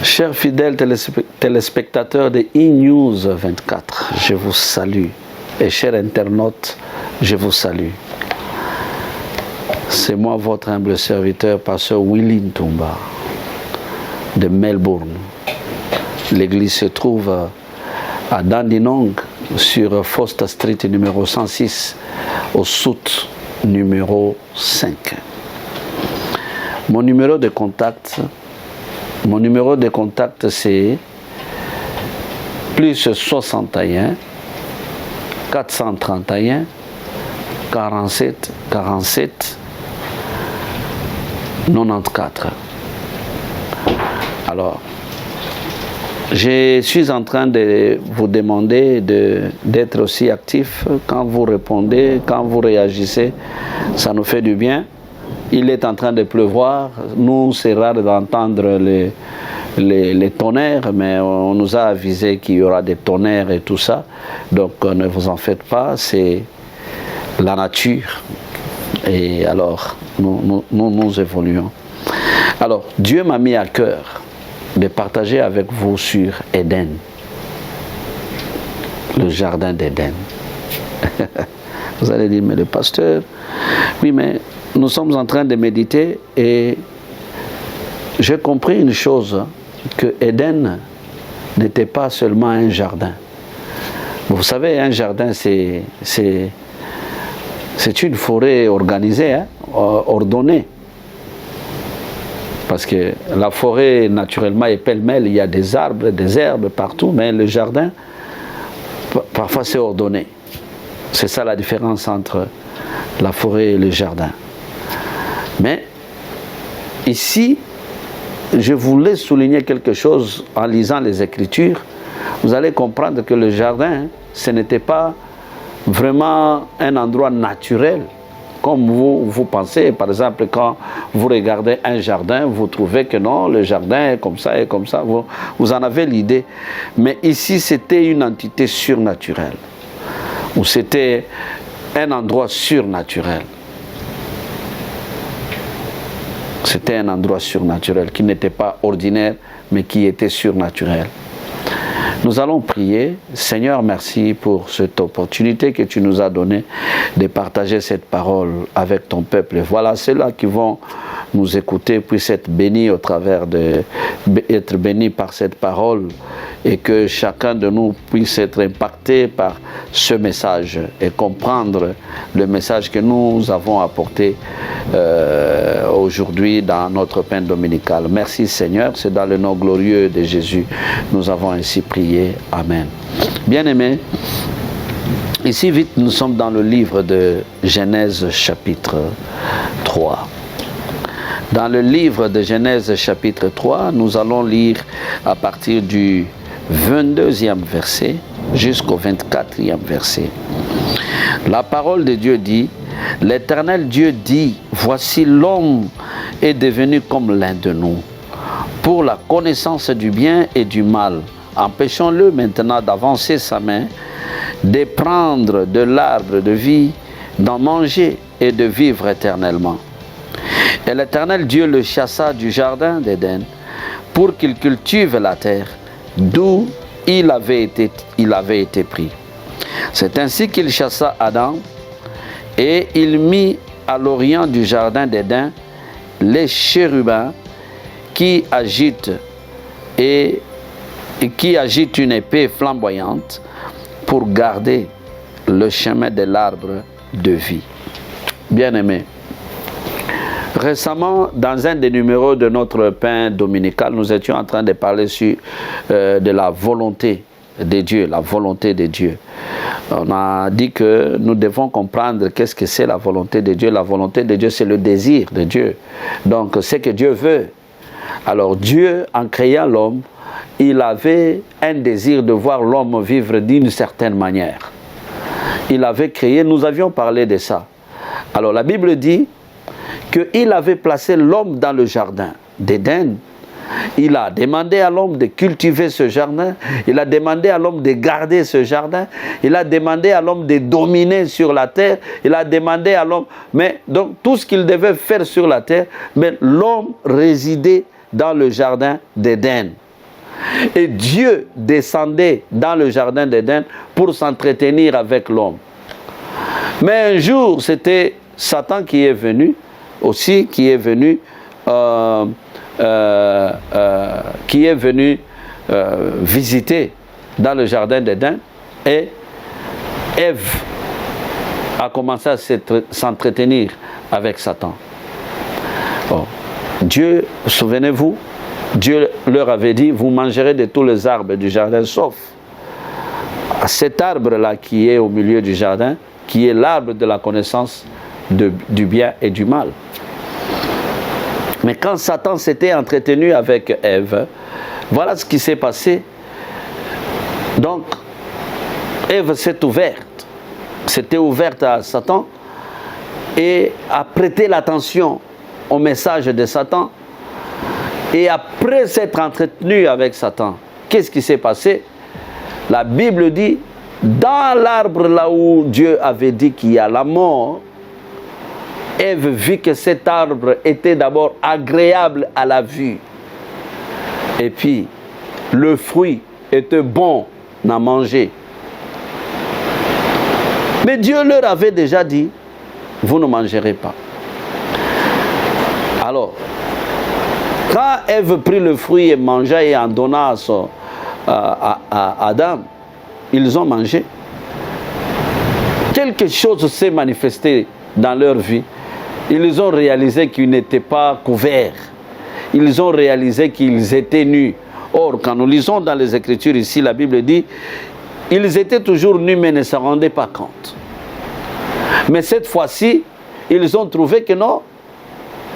Chers fidèles téléspectateurs de e-News 24, je vous salue. Et chers internautes, je vous salue. C'est moi, votre humble serviteur, pasteur Willy Ntumba, de Melbourne. L'église se trouve à Dandenong, sur Foster Street numéro 106, au Soute numéro 5. Mon numéro de contact, c'est plus 61 431 47 47 94. Alors, je suis en train de vous demander d'être aussi actif. Quand vous répondez, quand vous réagissez, ça nous fait du bien. Il est en train de pleuvoir. Nous, c'est rare d'entendre les tonnerres, mais on nous a avisé qu'il y aura des tonnerres et tout ça. Donc, ne vous en faites pas, c'est la nature. Et alors, nous évoluons. Alors, Dieu m'a mis à cœur de partager avec vous sur Éden, le jardin d'Éden. Vous allez dire, mais le pasteur, oui, mais nous sommes en train de méditer et j'ai compris une chose, que Éden n'était pas seulement un jardin. Vous savez, un jardin, c'est une forêt organisée, hein, ordonnée. Parce que la forêt, naturellement, est pêle-mêle, il y a des arbres, des herbes partout, mais le jardin, parfois c'est ordonné. C'est ça la différence entre la forêt et le jardin. Mais ici, je voulais souligner quelque chose en lisant les Écritures. Vous allez comprendre que le jardin, ce n'était pas vraiment un endroit naturel. Comme vous pensez, par exemple, quand vous regardez un jardin, vous trouvez que non, le jardin est comme ça et comme ça, vous en avez l'idée. Mais ici, c'était une entité surnaturelle, ou c'était un endroit surnaturel. C'était un endroit surnaturel qui n'était pas ordinaire, mais qui était surnaturel. Nous allons prier. Seigneur, merci pour cette opportunité que tu nous as donnée de partager cette parole avec ton peuple. Et voilà, ceux-là qui vont nous écouter puissent être bénis être bénis par cette parole et que chacun de nous puisse être impacté par ce message et comprendre le message que nous avons apporté aujourd'hui dans notre pain dominical. Merci Seigneur, c'est dans le nom glorieux de Jésus nous avons ainsi prié. Amen. Bien-aimés, ici vite nous sommes dans le livre de Genèse chapitre 3. Dans le livre de Genèse chapitre 3, nous allons lire à partir du 22e verset jusqu'au 24e verset. La parole de Dieu dit, l'Éternel Dieu dit, voici l'homme est devenu comme l'un de nous, pour la connaissance du bien et du mal. Empêchons-le maintenant d'avancer sa main, de prendre de l'arbre de vie, d'en manger et de vivre éternellement. Et l'Éternel Dieu le chassa du jardin d'Éden pour qu'il cultive la terre, d'où il avait été pris. C'est ainsi qu'il chassa Adam et il mit à l'orient du jardin d'Éden les chérubins qui agitent une épée flamboyante pour garder le chemin de l'arbre de vie. Bien-aimés, récemment, dans un des numéros de notre pain dominical, nous étions en train de parler de la volonté de Dieu, la volonté de Dieu. On a dit que nous devons comprendre qu'est-ce que c'est la volonté de Dieu. La volonté de Dieu, c'est le désir de Dieu. Donc, c'est que Dieu veut. Alors, Dieu, en créant l'homme, il avait un désir de voir l'homme vivre d'une certaine manière. Il avait créé, nous avions parlé de ça. Alors, la Bible dit qu'il avait placé l'homme dans le jardin d'Éden. Il a demandé à l'homme de cultiver ce jardin. Il a demandé à l'homme de garder ce jardin. Il a demandé à l'homme de dominer sur la terre. Il a demandé à l'homme... Mais donc tout ce qu'il devait faire sur la terre, mais l'homme résidait dans le jardin d'Éden. Et Dieu descendait dans le jardin d'Éden pour s'entretenir avec l'homme. Mais un jour, c'était Satan qui est venu aussi, qui est venu visiter dans le jardin d'Éden, et Ève a commencé à s'entretenir avec Satan. Bon. Dieu, souvenez-vous, Dieu leur avait dit, vous mangerez de tous les arbres du jardin, sauf cet arbre-là qui est au milieu du jardin, qui est l'arbre de la connaissance du bien et du mal. Mais quand Satan s'était entretenu avec Ève, voilà ce qui s'est passé. Donc, Ève s'est ouverte. S'était ouverte à Satan et a prêté l'attention au message de Satan. Et après s'être entretenue avec Satan, qu'est-ce qui s'est passé? La Bible dit, dans l'arbre là où Dieu avait dit qu'il y a la mort, Ève vit que cet arbre était d'abord agréable à la vue. Et puis, le fruit était bon à manger. Mais Dieu leur avait déjà dit, vous ne mangerez pas. Alors, quand Ève prit le fruit et mangea et en donna à Adam, ils ont mangé. Quelque chose s'est manifesté dans leur vie. Ils ont réalisé qu'ils n'étaient pas couverts. Ils ont réalisé qu'ils étaient nus. Or, quand nous lisons dans les Écritures ici, la Bible dit, ils étaient toujours nus mais ne se rendaient pas compte. Mais cette fois-ci, ils ont trouvé que non,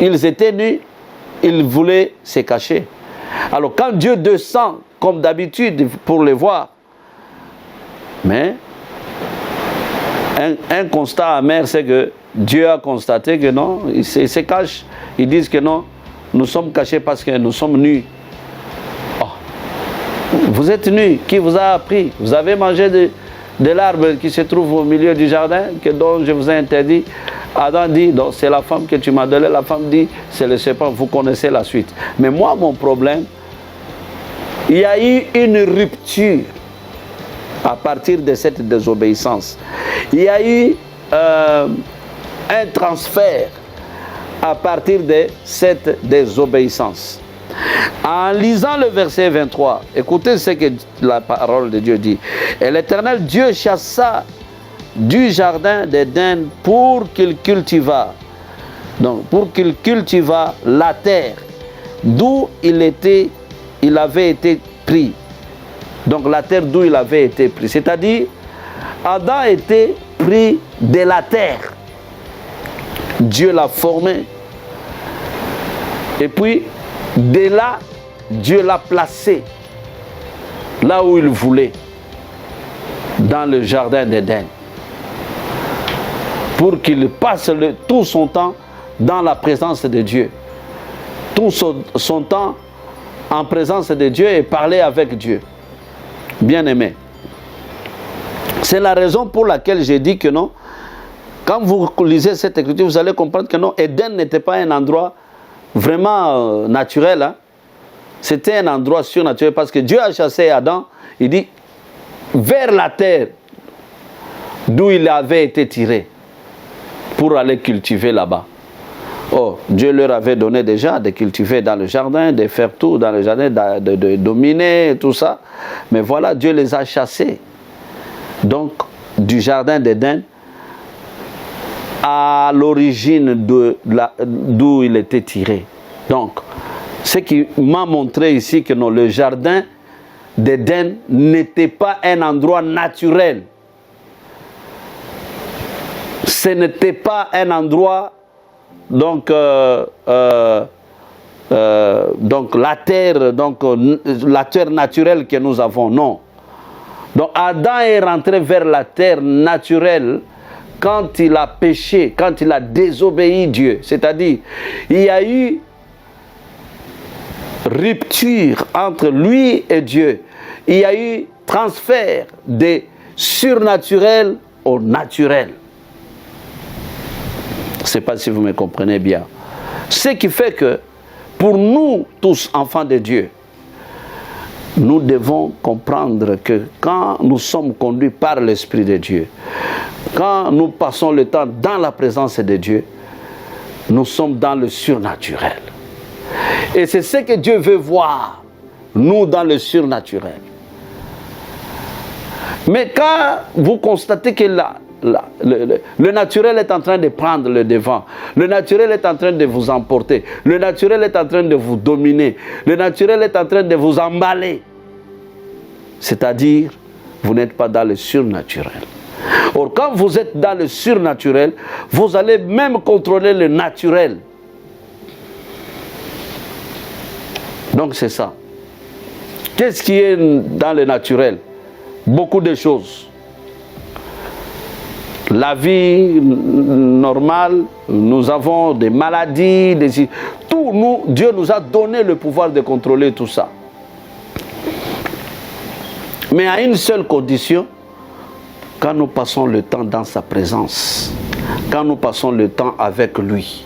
ils étaient nus, ils voulaient se cacher. Alors quand Dieu descend, comme d'habitude, pour les voir, mais un constat amer, c'est que Dieu a constaté que non, ils se cachent. Ils disent que non, nous sommes cachés parce que nous sommes nus. Oh. Vous êtes nus, qui vous a appris? Vous avez mangé de l'arbre qui se trouve au milieu du jardin, dont je vous ai interdit. Adam dit, c'est la femme que tu m'as donnée. La femme dit, c'est le serpent, vous connaissez la suite. Mais moi, mon problème, il y a eu une rupture à partir de cette désobéissance. Il y a eu un transfert à partir de cette désobéissance. En lisant le verset 23, écoutez ce que la parole de Dieu dit. Et l'Éternel Dieu chassa du jardin d'Éden pour qu'il cultivât. Donc, pour qu'il cultivât la terre d'où il avait été pris. Donc, la terre d'où il avait été pris. C'est-à-dire, Adam était pris de la terre. Dieu l'a formé. Et puis, de là, Dieu l'a placé là où il voulait, dans le jardin d'Éden, pour qu'il passe tout son temps dans la présence de Dieu, tout son temps en présence de Dieu et parler avec Dieu. Bien-aimé, c'est la raison pour laquelle j'ai dit que non, quand vous lisez cette écriture, vous allez comprendre que non, Éden n'était pas un endroit vraiment naturel, hein. C'était un endroit surnaturel parce que Dieu a chassé Adam, il dit, vers la terre d'où il avait été tiré pour aller cultiver là-bas. Oh, Dieu leur avait donné déjà de cultiver dans le jardin, de faire tout dans le jardin, de dominer, tout ça. Mais voilà, Dieu les a chassés. Donc, du jardin d'Éden à l'origine d'où il était tiré. Donc, ce qui m'a montré ici que non, le jardin d'Éden n'était pas un endroit naturel. Ce n'était pas un endroit, donc la terre naturelle que nous avons, non. Donc Adam est rentré vers la terre naturelle quand il a péché, quand il a désobéi Dieu. C'est-à-dire, il y a eu rupture entre lui et Dieu. Il y a eu transfert des surnaturels au naturel. Je ne sais pas si vous me comprenez bien. Ce qui fait que, pour nous tous, enfants de Dieu, nous devons comprendre que quand nous sommes conduits par l'Esprit de Dieu, quand nous passons le temps dans la présence de Dieu, nous sommes dans le surnaturel. Et c'est ce que Dieu veut voir, nous dans le surnaturel. Mais quand vous constatez que le naturel est en train de prendre le devant, le naturel est en train de vous emporter, le naturel est en train de vous dominer, le naturel est en train de vous emballer, c'est-à-dire, vous n'êtes pas dans le surnaturel. Or, quand vous êtes dans le surnaturel, vous allez même contrôler le naturel. Donc c'est ça. Qu'est-ce qui est dans le naturel? Beaucoup de choses. La vie normale, nous avons des maladies, Dieu nous a donné le pouvoir de contrôler tout ça. Mais à une seule condition, quand nous passons le temps dans sa présence, quand nous passons le temps avec lui.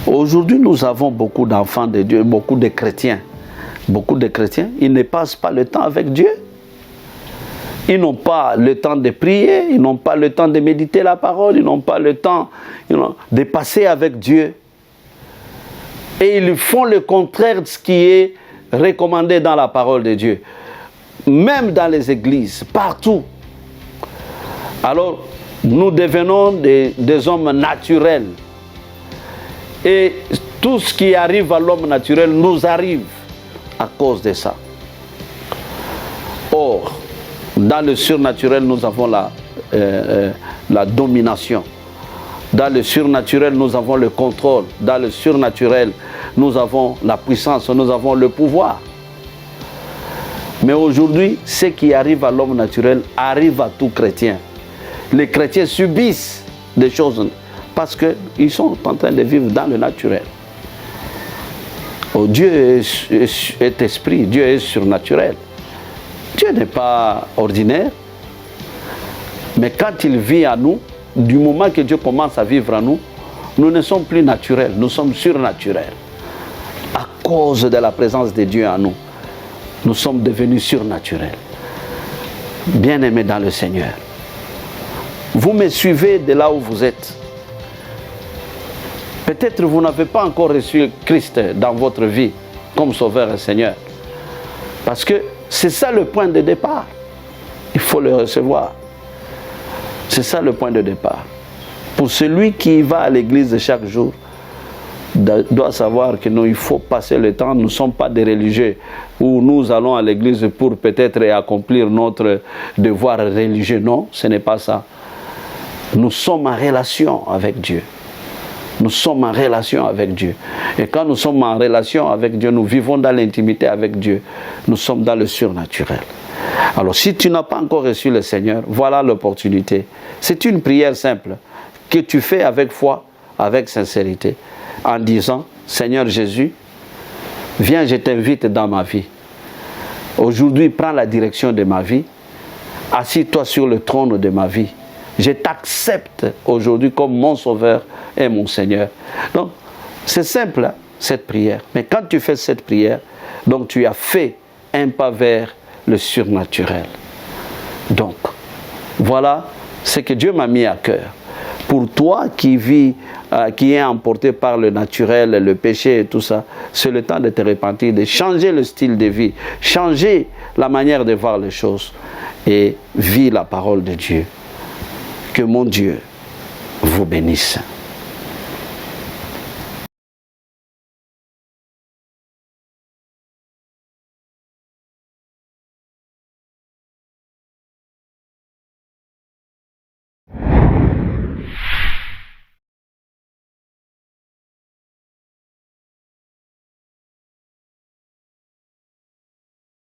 Aujourd'hui, nous avons beaucoup d'enfants de Dieu, beaucoup de chrétiens. Beaucoup de chrétiens, ils ne passent pas le temps avec Dieu. Ils n'ont pas le temps de prier, ils n'ont pas le temps de méditer la parole, ils n'ont pas le temps de passer avec Dieu. Et ils font le contraire de ce qui est recommandé dans la parole de Dieu. Même dans les églises, partout. Alors, nous devenons des hommes naturels. Et tout ce qui arrive à l'homme naturel nous arrive à cause de ça. Or, dans le surnaturel, nous avons la domination. Dans le surnaturel, nous avons le contrôle. Dans le surnaturel, nous avons la puissance, nous avons le pouvoir. Mais aujourd'hui, ce qui arrive à l'homme naturel arrive à tout chrétien. Les chrétiens subissent des choses parce qu'ils sont en train de vivre dans le naturel. Oh, Dieu est esprit, Dieu est surnaturel. Dieu n'est pas ordinaire. Mais quand il vit à nous, du moment que Dieu commence à vivre à nous, nous ne sommes plus naturels, nous sommes surnaturels. À cause de la présence de Dieu en nous, nous sommes devenus surnaturels. Bien-aimés dans le Seigneur, vous me suivez de là où vous êtes. Peut-être vous n'avez pas encore reçu Christ dans votre vie comme Sauveur et Seigneur. Parce que c'est ça le point de départ. Il faut le recevoir. C'est ça le point de départ. Pour celui qui va à l'église chaque jour, doit savoir que nous, il faut passer le temps. Nous ne sommes pas des religieux où nous allons à l'église pour peut-être accomplir notre devoir religieux. Non, ce n'est pas ça. Nous sommes en relation avec Dieu. Nous sommes en relation avec Dieu. Et quand nous sommes en relation avec Dieu, nous vivons dans l'intimité avec Dieu. Nous sommes dans le surnaturel. Alors, si tu n'as pas encore reçu le Seigneur, voilà l'opportunité. C'est une prière simple que tu fais avec foi, avec sincérité, en disant, Seigneur Jésus, viens, je t'invite dans ma vie. Aujourd'hui, prends la direction de ma vie. Assis-toi sur le trône de ma vie. Je t'accepte aujourd'hui comme mon Sauveur et mon Seigneur. Donc, c'est simple, hein, cette prière. Mais quand tu fais cette prière, donc tu as fait un pas vers le surnaturel. Donc, voilà ce que Dieu m'a mis à cœur. Pour toi qui vis, qui est emporté par le naturel, le péché et tout ça, c'est le temps de te repentir, de changer le style de vie, changer la manière de voir les choses et vis la parole de Dieu. Que mon Dieu vous bénisse.